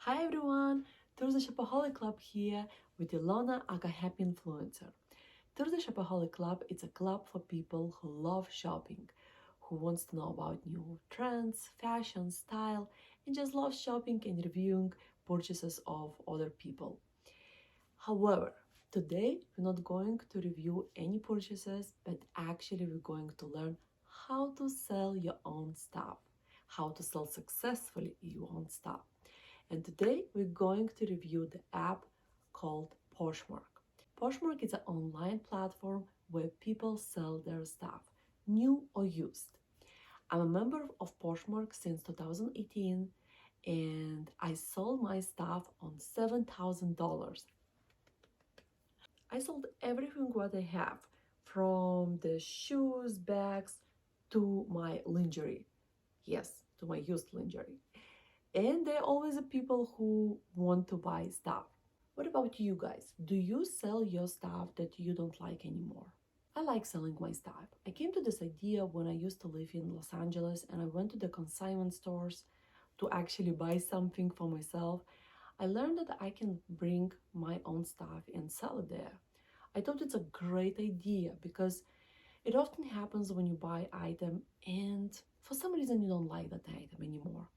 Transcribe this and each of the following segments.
Hi everyone, there's the Shopaholic Club here with Ilona, aka Happy Influencer. Thursday Shopaholic Club is a club for people who love shopping, who wants to know about new trends, fashion, style, and just love shopping and reviewing purchases of other people. However, today we're not going to review any purchases, but actually we're going to learn how to sell your own stuff, how to sell successfully your own stuff. And today we're going to review the app called Poshmark. Poshmark is an online platform where people sell their stuff, new or used. I'm a member of Poshmark since 2018 and I sold my stuff on $7,000. I sold everything what I have, from the shoes, bags, to my lingerie. Yes, to my used lingerie. And there are always the people who want to buy stuff. What about you guys? Do you sell your stuff that you don't like anymore? I like selling my stuff. I came to this idea when I used to live in Los Angeles and I went to the consignment stores to actually buy something for myself. I learned that I can bring my own stuff and sell it there. I thought it's a great idea because it often happens when you buy item and for some reason you don't like that item anymore.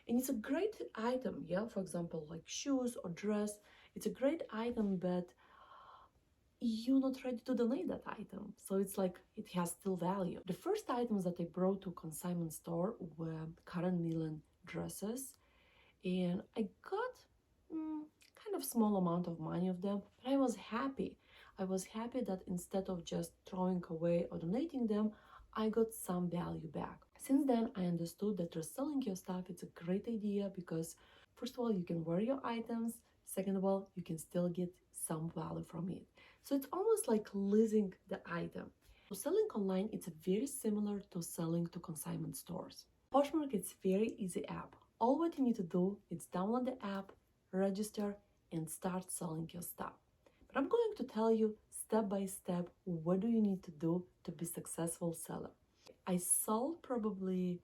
And it's a great item, yeah, for example, like shoes or dress. It's a great item, but you're not ready to donate that item. So it's like it has still value. The first items that I brought to consignment store were Karen Millen dresses, and I got kind of small amount of money of them, but I was happy. I was happy that instead of just throwing away or donating them, I got some value back. Since then, I understood that reselling your stuff is a great idea because, first of all, you can wear your items. Second of all, you can still get some value from it. So it's almost like leasing the item. So selling online, it's very similar to selling to consignment stores. Poshmark is a very easy app. All what you need to do is download the app, register, and start selling your stuff. But I'm going to tell you step by step what do you need to do to be a successful seller. I sold probably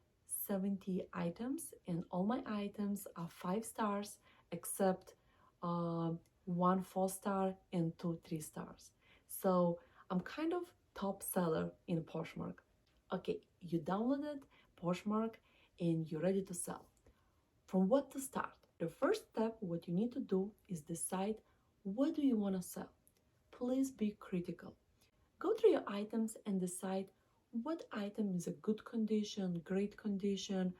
70 items and all my items are 5 stars except one 4-star and two 3 stars. So I'm kind of top seller in Poshmark. Okay, you downloaded Poshmark and you're ready to sell. From what to start? The first step, what you need to do is decide what do you want to sell. Please be critical. Go through your items and decide what item is a good condition, great condition,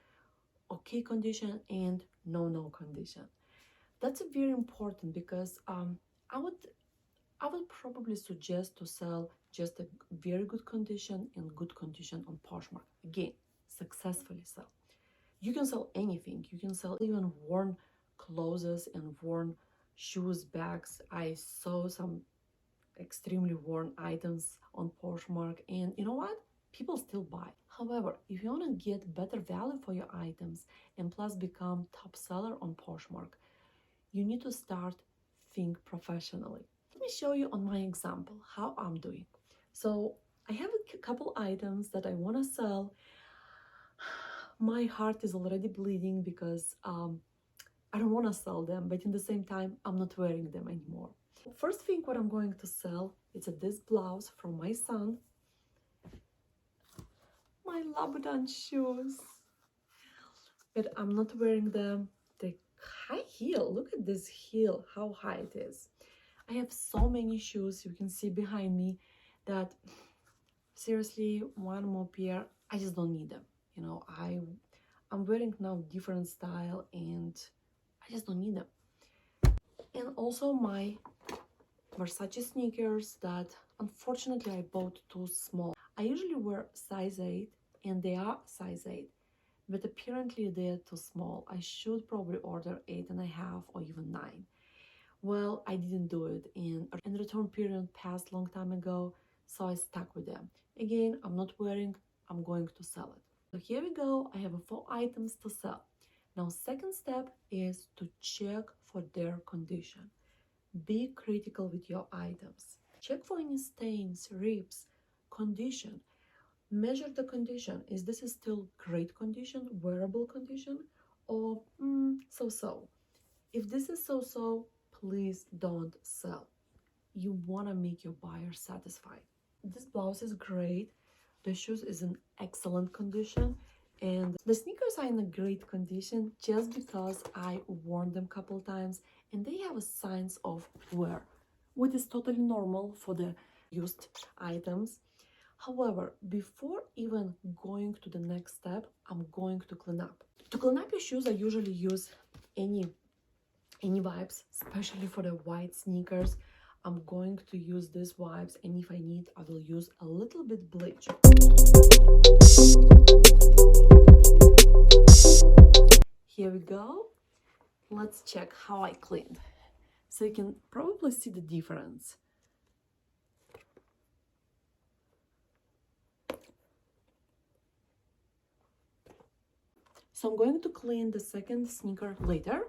okay condition, and no condition. That's very important because I would probably suggest to sell just a very good condition and good condition on Poshmark. Again, successfully sell. You can sell anything. You can sell even worn clothes and worn shoes, bags. I saw some extremely worn items on Poshmark, and you know what? People still buy. However, if you want to get better value for your items and plus become top seller on Poshmark, you need to start think professionally. Let me show you on my example how I'm doing. So I have a couple items that I want to sell. My heart is already bleeding because I don't want to sell them, but in the same time, I'm not wearing them anymore. First thing what I'm going to sell is this blouse from my son. My Louboutin shoes. But I'm not wearing them. The high heel, look at this heel, how high it is. I have so many shoes, you can see behind me, that seriously, one more pair, I just don't need them. You know, I'm wearing now different style and I just don't need them. And also my Versace sneakers that unfortunately I bought too small. I usually wear size 8 and they are size 8, but apparently they're too small. I should probably order 8.5 or even 9. Well, I didn't do it and return period passed long time ago, so I stuck with them. Again, I'm not wearing, I'm going to sell it. So here we go, I have 4 items to sell. Now second step is to check for their condition. Be critical with your items. Check for any stains, rips, condition. Measure the condition. Is this still great condition, wearable condition, or so-so? If this is so, please don't sell. You want to make your buyer satisfied. This blouse is great. The shoes is in excellent condition, and the sneakers are in a great condition just because I worn them a couple times and they have a signs of wear, which is totally normal for the used items. However, before even going to the next step, I'm going to clean up. To clean up your shoes, I usually use any wipes, especially for the white sneakers. I'm going to use these wipes, and if I need, I will use a little bit bleach. Here we go. Let's check how I cleaned. So you can probably see the difference. So I'm going to clean the second sneaker later.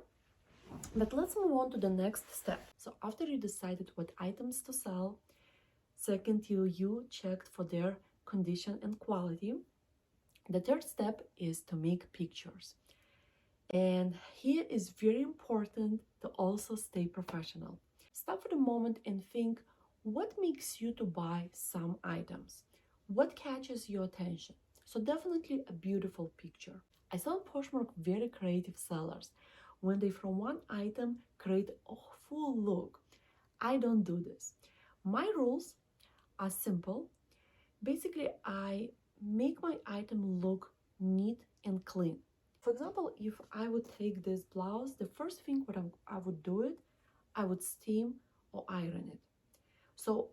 But let's move on to the next step. So after you decided what items to sell, second, you checked for their condition and quality. The third step is to make pictures. And here is very important to also stay professional. Stop for a moment and think, what makes you to buy some items? What catches your attention? So definitely a beautiful picture. I saw on Poshmark very creative sellers when they from one item create a full look. I don't do this. My rules are simple. Basically, I make my item look neat and clean. For example, if I would take this blouse, the first thing what I would do it, I would steam or iron it. So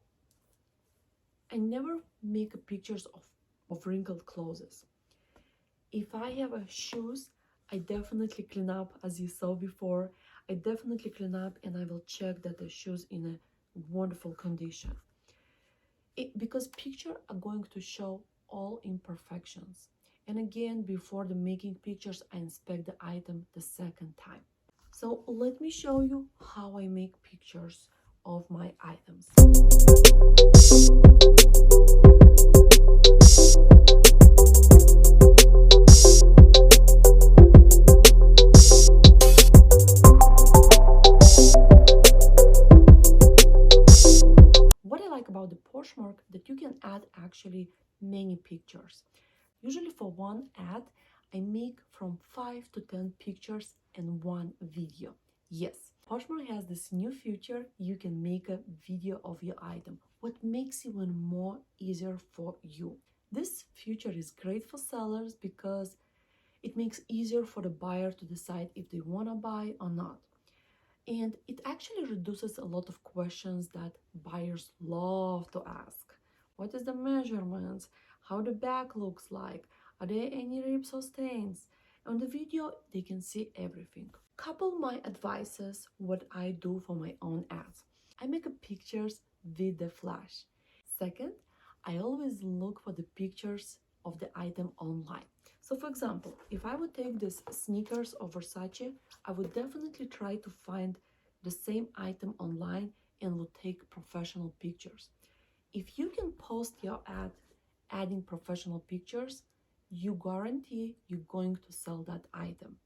I never make pictures of wrinkled clothes. If I have shoes, I definitely clean up, as you saw before. I definitely clean up and I will check that the shoes in a wonderful condition. Because pictures are going to show all imperfections. And again, before the making pictures, I inspect the item the second time. So let me show you how I make pictures of my items. What I like about the Poshmark that you can add actually many pictures. Usually for one ad, I make from 5 to 10 pictures and one video. Yes, Poshmark has this new feature, you can make a video of your item, what makes even more easier for you. This feature is great for sellers because it makes easier for the buyer to decide if they want to buy or not. And it actually reduces a lot of questions that buyers love to ask. What is the measurements? How the back looks like? Are there any rips or stains? On the video, they can see everything. Couple my advices, what I do for my own ads. I make pictures with the flash. Second, I always look for the pictures of the item online. So for example, if I would take this sneakers of Versace, I would definitely try to find the same item online and would take professional pictures. If you can post your ad adding professional pictures, you guarantee you're going to sell that item.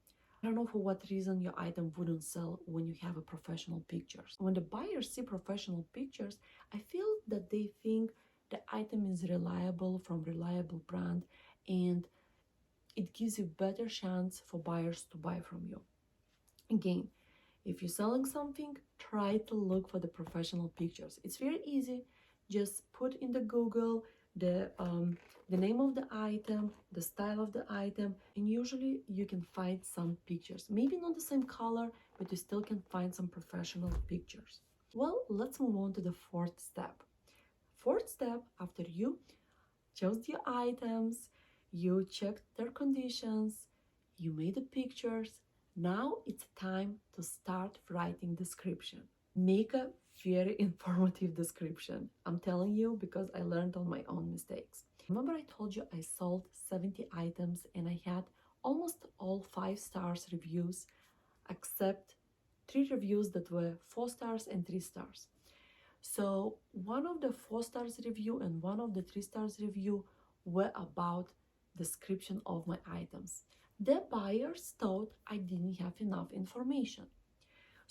I don't know for what reason your item wouldn't sell when you have a professional pictures. When the buyers see professional pictures, I feel that they think the item is reliable from reliable brand, and it gives you better chance for buyers to buy from you. Again, if you're selling something, try to look for the professional pictures. It's very easy. Just put in the Google the name of the item, the style of the item, and usually you can find some pictures. Maybe not the same color, but you still can find some professional pictures. Well, let's move on to the fourth step. Fourth step, after you chose your items, you checked their conditions, you made the pictures. Now it's time to start writing description. Make a very informative description. I'm telling you because I learned on my own mistakes. Remember I told you I sold 70 items and I had almost all 5 stars reviews, except 3 reviews that were 4 stars and 3 stars. So one of the 4 stars review and one of the 3 stars review were about description of my items. The buyers thought I didn't have enough information.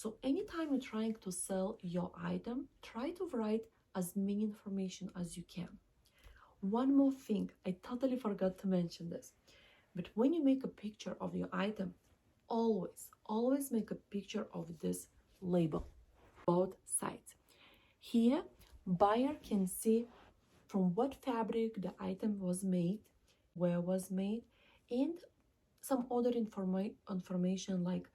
So anytime you're trying to sell your item, try to write as many information as you can. One more thing, I totally forgot to mention this, but when you make a picture of your item, always make a picture of this label, both sides. Here, buyer can see from what fabric the item was made, where was made, and some other information like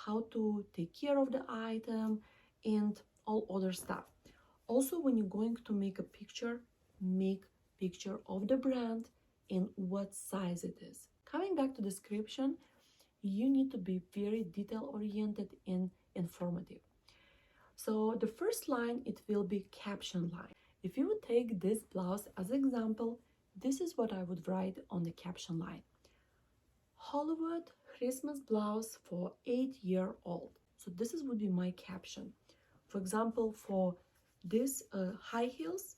how to take care of the item and all other stuff. Also, when you're going to make a picture, make picture of the brand and what size it is. Coming back to description, you need to be very detail oriented and informative. So the first line, it will be caption line. If you would take this blouse as example, this is what I would write on the caption line. Hollywood Christmas blouse for 8-year-old. So this would be my caption. For example, for this high heels,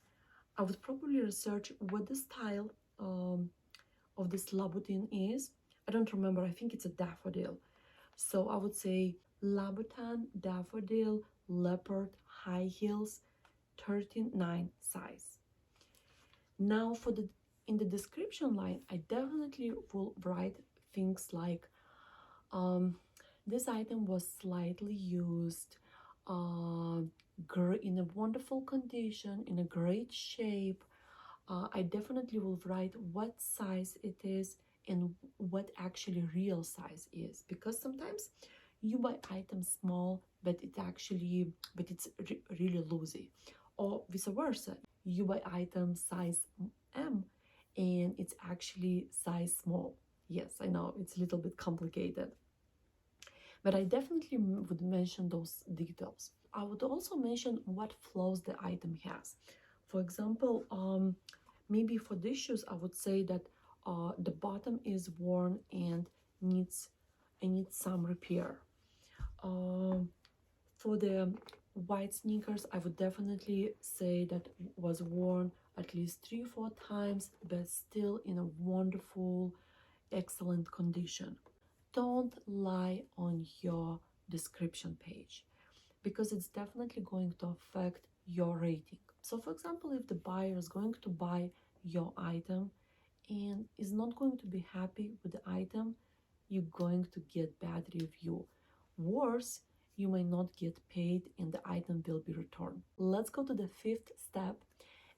I would probably research what the style of this Louboutin is. I don't remember, I think it's a daffodil. So I would say Louboutin daffodil leopard high heels 39 size. Now for the in the description line, I definitely will write things like this item was slightly used, in a wonderful condition, in a great shape. I definitely will write what size it is and what actually real size is, because sometimes you buy items small but it's really loosey, or vice versa, you buy items size M and it's actually size small. Yes, I know it's a little bit complicated, but I definitely would mention those details. I would also mention what flaws the item has. For example, maybe for these shoes, I would say that the bottom is worn and needs some repair. For the white sneakers, I would definitely say that was worn at least 3-4 times, but still in a wonderful, excellent condition. Don't lie on your description page, because it's definitely going to affect your rating. So for example, if the buyer is going to buy your item and is not going to be happy with the item, you're going to get bad review. Worse, you may not get paid and the item will be returned. Let's go to the 5th step,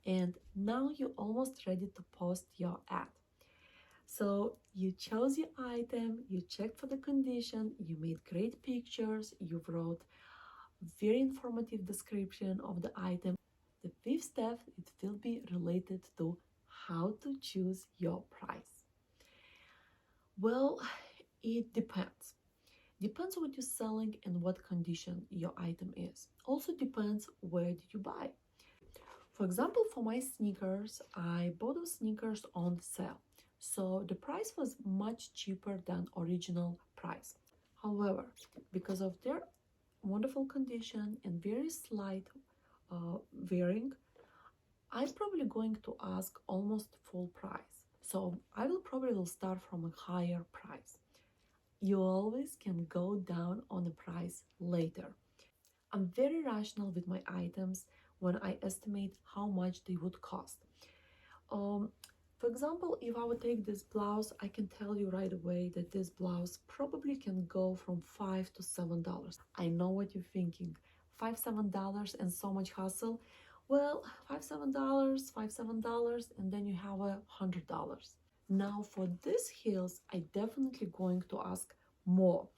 and now you're almost ready to post your ad. So you chose your item, you checked for the condition, you made great pictures, you wrote very informative description of the item. The 5th step, it will be related to how to choose your price. Well, it depends. Depends what you're selling and what condition your item is. Also depends where did you buy. For example, for my sneakers, I bought those sneakers on sale. So the price was much cheaper than original price. However, because of their wonderful condition and very slight wearing, I'm probably going to ask almost full price. So I will probably start from a higher price. You always can go down on the price later. I'm very rational with my items when I estimate how much they would cost. For example, if I would take this blouse, I can tell you right away that this blouse probably can go from $5 to $7. I know what you're thinking. $5-7 and so much hustle. Well, $5-7, and then you have $100. Now for these heels, I definitely going to ask more.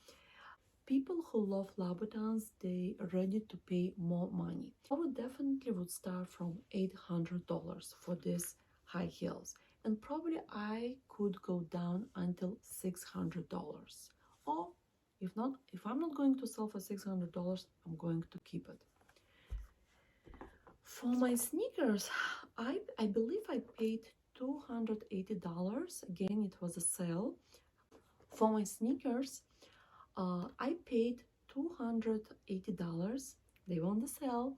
People who love Louboutins, they are ready to pay more money. I would definitely start from $800 for these high heels, and probably I could go down until $600. Or if not, if I'm not going to sell for $600, I'm going to keep it. For my sneakers, I believe I paid $280. Again, it was a sale. For my sneakers, I paid $280. They were on the sale,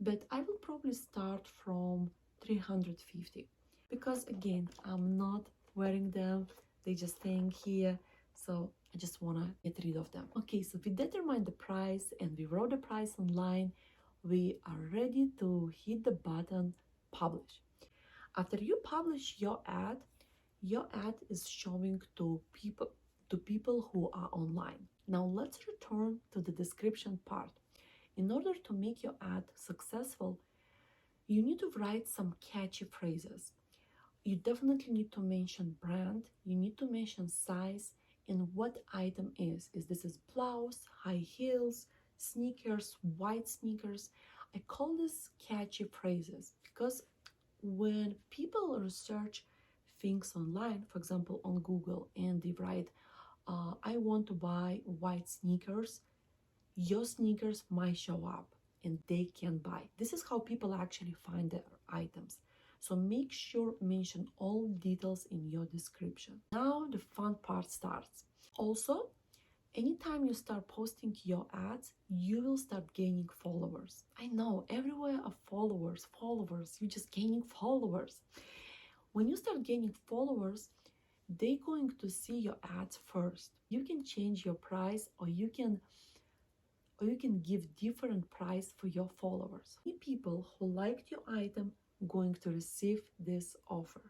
but I will probably start from $350, because again, I'm not wearing them, they just staying here, so I just want to get rid of them. Okay, so we determined the price and we wrote the price online. We are ready to hit the button publish. After you publish your ad is showing to people who are online. Now let's return to the description part. In order to make your ad successful, you need to write some catchy phrases. You definitely need to mention brand, you need to mention size, and what item is. Is this blouse, high heels, sneakers, white sneakers? I call this catchy phrases because when people research things online, for example on Google, and they write, I want to buy white sneakers, your sneakers might show up and they can buy. This is how people actually find their items. So make sure mention all details in your description. Now the fun part starts. Also, anytime you start posting your ads, you will start gaining followers. I know, everywhere are followers, you're just gaining followers. When you start gaining followers, they're going to see your ads first. You can change your price, or you can give different price for your followers. Many people who liked your item going to receive this offer.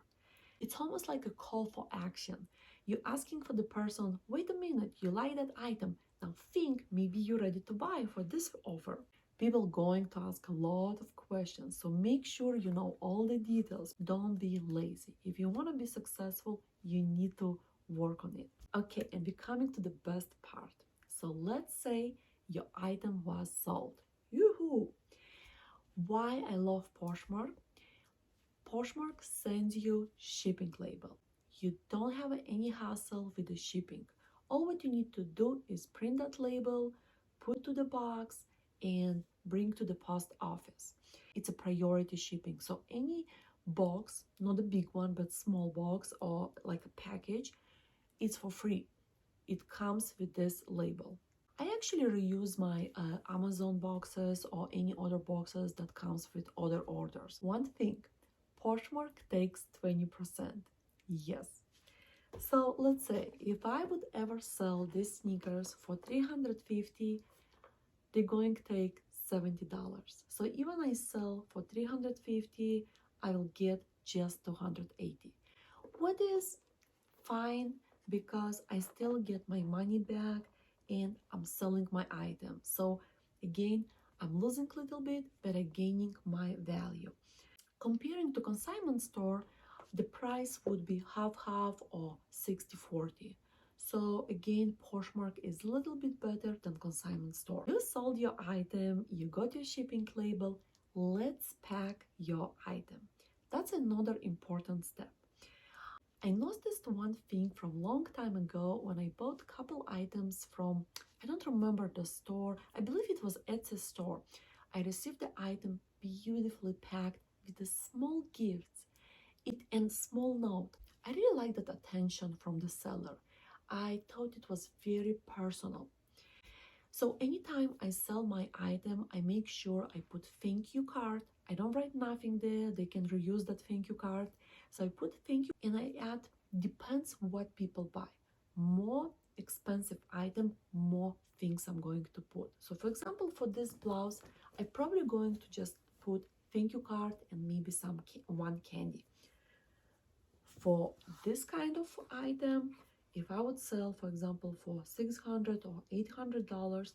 It's almost like a call for action. You're asking for the person, wait a minute, you like that item, now think maybe you're ready to buy for this offer. People going to ask a lot of questions, so make sure you know all the details. Don't be lazy. If you want to be successful, you need to work on it. Okay, and we're coming to the best part. So let's say your item was sold. Yoo-hoo! Why I love Poshmark? Poshmark sends you shipping label. You don't have any hassle with the shipping. All what you need to do is print that label, put to the box, and bring to the post office. It's a priority shipping, so any box, not a big one, but small box or like a package, it's for free. It comes with this label. I actually reuse my Amazon boxes or any other boxes that comes with other orders. One thing, Poshmark takes 20%. Yes. So let's say if I would ever sell these sneakers for $350, they're going to take $70. So even I sell for $350, I will get just $280. What is fine, because I still get my money back and I'm selling my item. So again, I'm losing a little bit, but I'm gaining my value. Comparing to consignment store, the price would be half or 60-40. So again, Poshmark is a little bit better than consignment store. You sold your item, you got your shipping label, let's pack your item. That's another important step. I noticed one thing from long time ago when I bought a couple items from, I don't remember the store, I believe it was Etsy store. I received the item beautifully packed with the small gifts and small note. I really liked that attention from the seller. I thought it was very personal. So anytime I sell my item, I make sure I put thank you card. I don't write nothing there. They can reuse that thank you card. So I put thank you and I add depends what people buy. More expensive item, more things I'm going to put. So for example, for this blouse, I'm probably going to just put thank you card and maybe some one candy. For this kind of item, if I would sell, for example, for $600 or $800,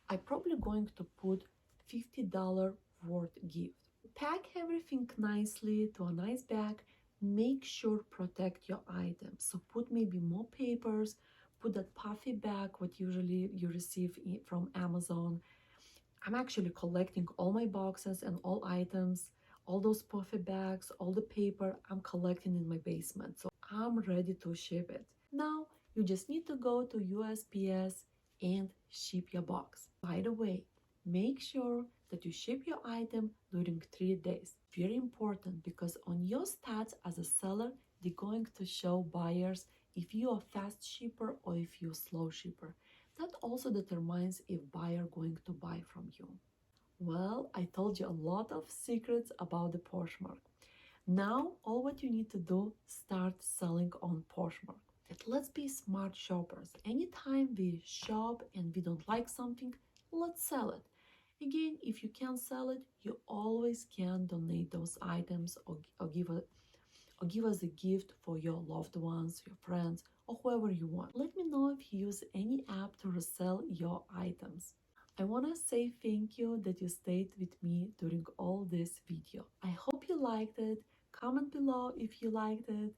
I'm probably going to put $50 worth gift. Pack everything nicely to a nice bag. Make sure protect your items. So put maybe more papers, put that puffy bag, what usually you receive from Amazon. I'm actually collecting all my boxes and all items, all those puffy bags, all the paper I'm collecting in my basement. So I'm ready to ship it. Now you just need to go to USPS and ship your box. By the way, make sure that you ship your item during 3 days. Very important, because on your stats as a seller, they're going to show buyers if you are fast shipper or if you're slow shipper. That also determines if buyer going to buy from you. Well, I told you a lot of secrets about the Poshmark. Now, all what you need to do, start selling on Poshmark. that let's be smart shoppers. Anytime we shop and we don't like something, let's sell it. Again, if you can't sell it, you always can donate those items or give us a gift for your loved ones, your friends, or whoever you want. Let me know if you use any app to resell your items. I want to say thank you that you stayed with me during all this video. I hope you liked it. Comment below if you liked it.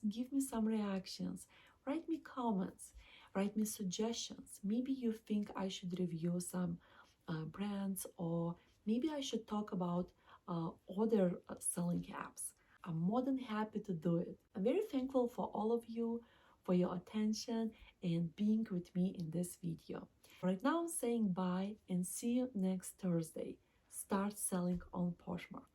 Give me some reactions. Write me comments. Write me suggestions. Maybe you think I should review some brands, or maybe I should talk about other selling apps. I'm more than happy to do it. I'm very thankful for all of you, for your attention and being with me in this video. Right now I'm saying bye and see you next Thursday. Start selling on Poshmark.